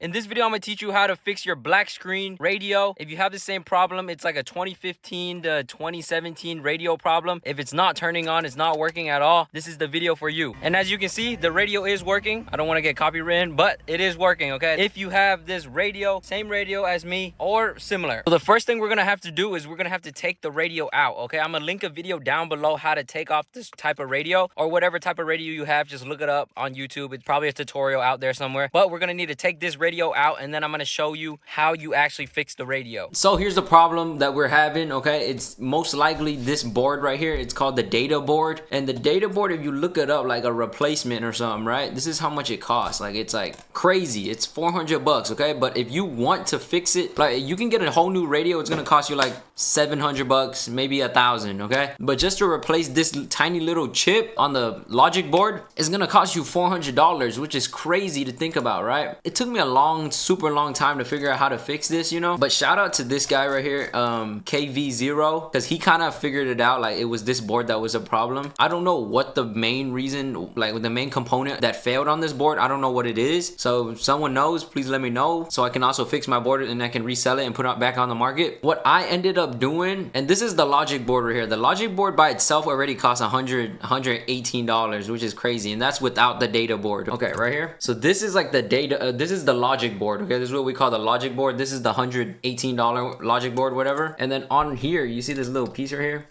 In this video, I'm gonna teach you how to fix your black screen radio. If you have the same problem, it's like a 2015 to 2017 radio problem. If it's not turning on, it's not working at all, this is the video for you. And as you can see, the radio is working. I don't wanna get copywritten, but it is working, okay? If you have this radio, same radio as me or similar. So the first thing we're gonna have to do is we're gonna have to take the radio out, okay? I'm gonna link a video down below how to take off this type of radio or whatever type of radio you have. Just look it up on YouTube. It's probably a tutorial out there somewhere, but we're gonna need to take this radio out and then I'm gonna show you how you actually fix the radio. So here's the problem that we're having, okay? It's most likely this board right here. It's called the data board, and the data board, if you look it up like a replacement or something, right, this is how much it costs. Like, it's like crazy. It's 400 bucks, okay? But if you want to fix it, like, you can get a whole new radio. It's gonna cost you like 700 bucks, maybe 1,000, okay? But just to replace this tiny little chip on the logic board is gonna cost you $400, which is crazy to think about, right? It took me a super long time to figure out how to fix this, you know? But shout out to this guy right here, KV0, because he kind of figured it out. Like, it was this board that was a problem. I don't know what the main reason, like the main component that failed on this board, I don't know what it is. So if someone knows, please let me know so I can also fix my board and I can resell it and put it back on the market. What I ended up doing, and this is the logic board right here. The logic board by itself already costs $118, which is crazy, and that's without the data board. Okay, right here. So this is like the data, this is the logic board, okay? This is what we call the logic board. This is the $118 logic board, whatever. And then on here, you see this little piece right here?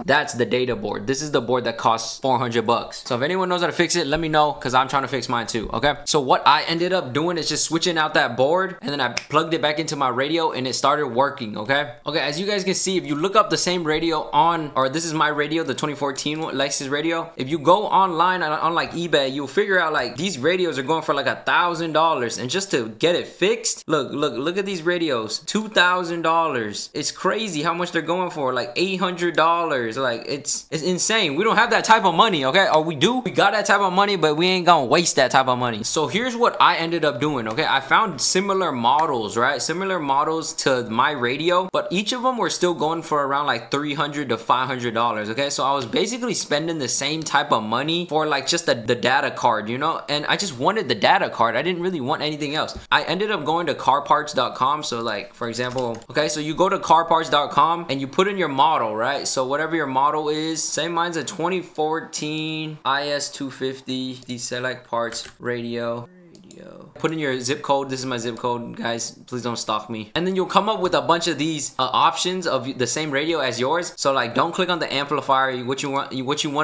That's the data board. This is the board that costs 400 bucks. So if anyone knows how to fix it, let me know, because I'm trying to fix mine too, okay? So what I ended up doing is just switching out that board, and then I plugged it back into my radio and it started working, okay? Okay, as you guys can see, if you look up the same radio on, or this is my radio, the 2014 Lexus radio. If you go online on like eBay, you'll figure out like these radios are going for like $1,000. And just to get it fixed, look at these radios, $2,000. It's crazy how much they're going for, like $800. Like, it's insane. We don't have that type of money, okay? Or we do. We got that type of money, but we ain't gonna waste that type of money. So here's what I ended up doing, okay? I found similar models, right? Similar models to my radio, but each of them were still going for around like $300 to $500, okay? So I was basically spending the same type of money for like just the data card, you know? And I just wanted the data card. I didn't really want anything else. I ended up going to carparts.com. So like, for example, okay, so you go to carparts.com and you put in your model, right? So whatever your model is, say mine's a 2014 IS250, the select parts radio. Put in your zip code. This is my zip code, guys. Please don't stalk me. And then you'll come up with a bunch of these options of the same radio as yours. So like, don't click on the amplifier. What you want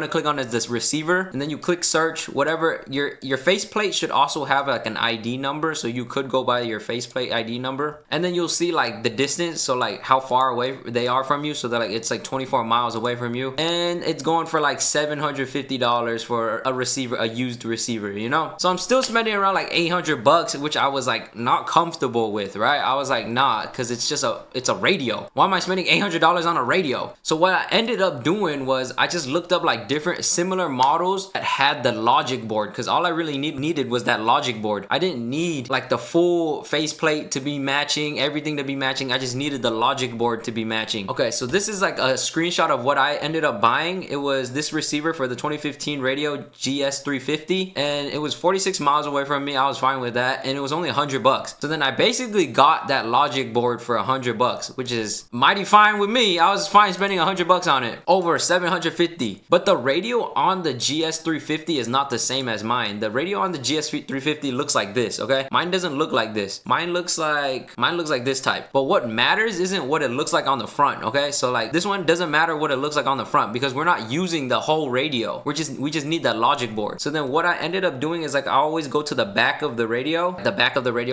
to click on is this receiver, and then you click search. Whatever your faceplate should also have like an ID number, so you could go by your faceplate ID number. And then you'll see like the distance, so like how far away they are from you. So that like it's like 24 miles away from you, and it's going for like $750 for a receiver, a used receiver, you know. So I'm still spending around like 800 bucks, which I was like not comfortable with, right? I was like, nah, because it's a radio. Why am I spending $800 on a radio? So what I ended up doing was I just looked up like different similar models that had the logic board, because all I really needed was that logic board. I didn't need like the full faceplate to be matching, everything to be matching. I just needed the logic board to be matching. Okay, so this is like a screenshot of what I ended up buying. It was this receiver for the 2015 radio GS350, and it was 46 miles away from me. I was fine with that, and it was only 100 bucks. So then I basically got that logic board for 100 bucks, which is mighty fine with me. I was fine spending 100 bucks on it, over 750. But the radio on the GS350 is not the same as mine. The radio on the GS350 looks like this, okay? Mine doesn't look like this. Mine looks like this type. But what matters isn't what it looks like on the front, okay? So like, this one doesn't matter what it looks like on the front, because we're not using the whole radio. We just need that logic board. So then what I ended up doing is like, I always go to the back of the radio,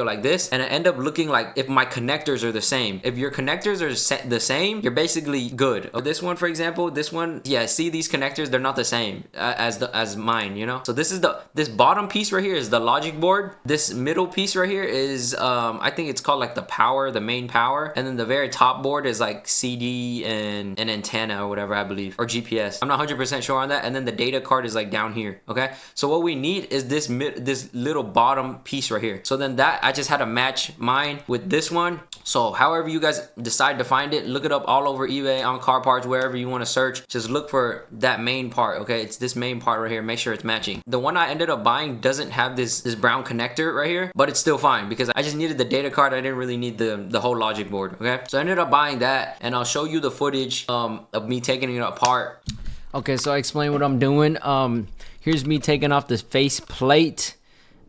like this, and I end up looking like if my connectors are the same. If your connectors are the same, you're basically good. This one, for example, this one, yeah, see these connectors, they're not the same as mine, you know? So this is this bottom piece right here is the logic board. This middle piece right here is I think it's called like the main power, and then the very top board is like CD and an antenna or whatever, I believe, or GPS. I'm not 100% sure on that. And then the data card is like down here, okay? So what we need is this little bottom piece right here. So then that I just had to match mine with this one So however you guys decide to find it, look it up all over eBay, on car parts, wherever you want to search. Just look for that main part, okay? It's this main part right here. Make sure it's matching. The one I ended up buying doesn't have this brown connector right here, but it's still fine because I just needed the data card. I didn't really need the whole logic board, okay? So I ended up buying that, and I'll show you the footage of me taking it apart. Okay, so I explain what I'm doing. Here's me taking off this face plate,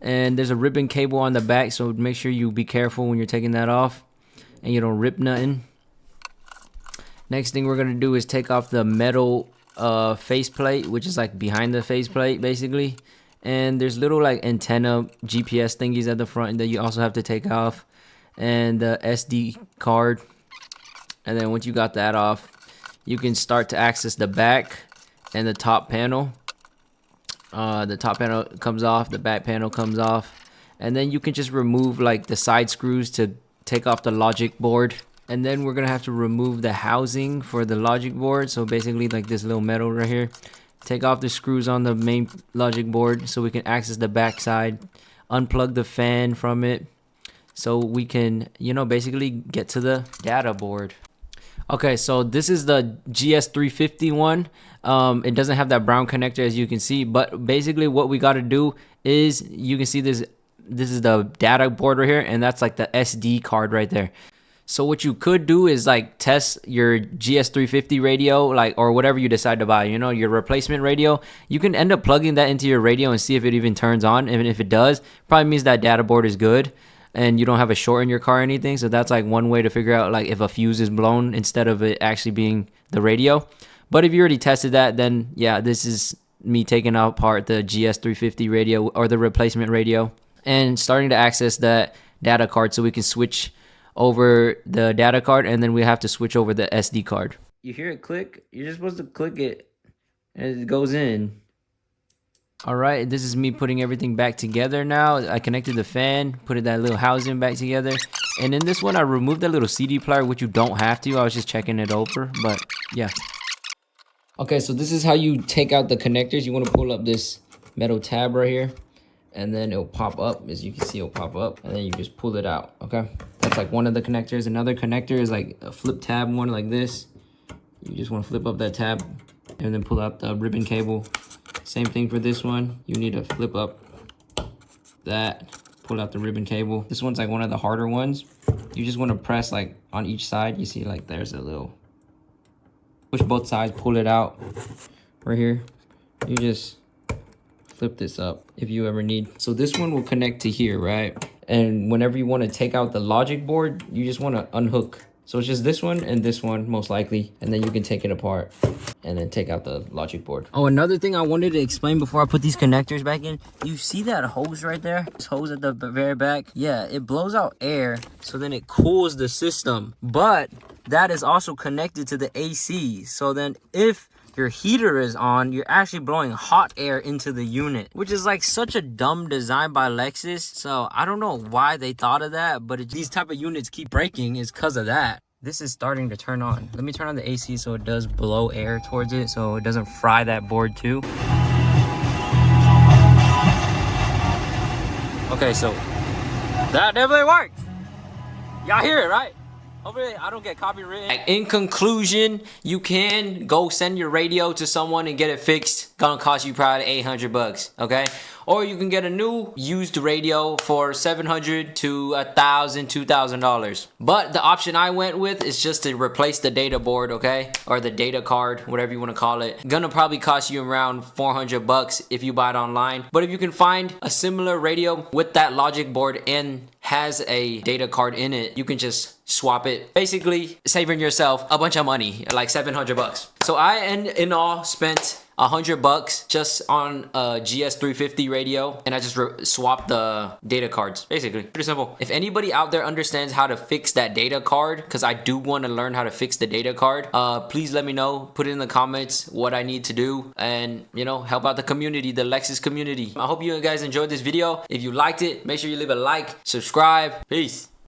and there's a ribbon cable on the back, so make sure you be careful when you're taking that off and you don't rip nothing. Next thing we're gonna do is take off the metal face plate, which is like behind the face plate basically. And there's little like antenna GPS thingies at the front that you also have to take off, and the SD card. And then once you got that off, you can start to access the back and the top panel. The top panel comes off, the back panel comes off, and then you can just remove like the side screws to take off the logic board. And then we're gonna have to remove the housing for the logic board. So basically like this little metal right here. Take off the screws on the main logic board so we can access the back side. Unplug the fan from it so we can, you know, basically get to the data board. Okay, so this is the GS350 one. It doesn't have that brown connector as you can see, but basically what we got to do is, you can see this is the data board right here, and that's like the SD card right there. So what you could do is like test your GS350 radio, like, or whatever you decide to buy, you know, your replacement radio. You can end up plugging that into your radio and see if it even turns on. And if it does, probably means that data board is good and you don't have a short in your car or anything. So that's like one way to figure out like if a fuse is blown instead of it actually being the radio. But if you already tested that, then yeah, this is me taking apart the GS350 radio or the replacement radio and starting to access that data card so we can switch over the data card, and then we have to switch over the SD card. You hear it click? You're just supposed to click it and it goes in. All right, this is me putting everything back together now. I connected the fan, put that little housing back together. And in this one, I removed that little CD player, which you don't have to. I was just checking it over, but yeah. Okay, so this is how you take out the connectors. You want to pull up this metal tab right here, and then it'll pop up. As you can see, it'll pop up, and then you just pull it out, okay? That's like one of the connectors. Another connector is like a flip tab one like this. You just want to flip up that tab and then pull out the ribbon cable. Same thing for this one. You need to flip up that, pull out the ribbon cable. This one's like one of the harder ones. You just want to press like on each side. You see like there's a little, push both sides, pull it out right here. You just flip this up if you ever need. So this one will connect to here, right? And whenever you want to take out the logic board, you just want to unhook. So it's just this one and this one most likely, and then you can take it apart and then take out the logic board. Oh, another thing I wanted to explain before I put these connectors back in, you see that hose right there? This hose at the very back? Yeah, it blows out air, so then it cools the system. But that is also connected to the AC. So then if your heater is on, you're actually blowing hot air into the unit, which is like such a dumb design by Lexus. So I don't know why they thought of that, but these type of units keep breaking is because of that. This is starting to turn on. Let me turn on the AC so it does blow air towards it so it doesn't fry that board too. Okay, so that definitely works. Y'all hear it, right? Hopefully I don't get copywritten. In conclusion, you can go send your radio to someone and get it fixed. Gonna cost you probably 800 bucks, okay? Or you can get a new used radio for $700 to $1,000, $2,000. But the option I went with is just to replace the data board, okay? Or the data card, whatever you want to call it. Gonna probably cost you around 400 bucks if you buy it online. But if you can find a similar radio with that logic board and has a data card in it, you can just swap it. Basically saving yourself a bunch of money, like 700 bucks. So I in all spent 100 bucks just on a GS350 radio, and I just swapped the data cards. Basically pretty simple. If anybody out there understands how to fix that data card, because I do want to learn how to fix the data card, please let me know. Put it in the comments what I need to do, and you know, help out the community, the Lexus community. I hope you guys enjoyed this video. If you liked it, make sure you leave a like, subscribe. Peace.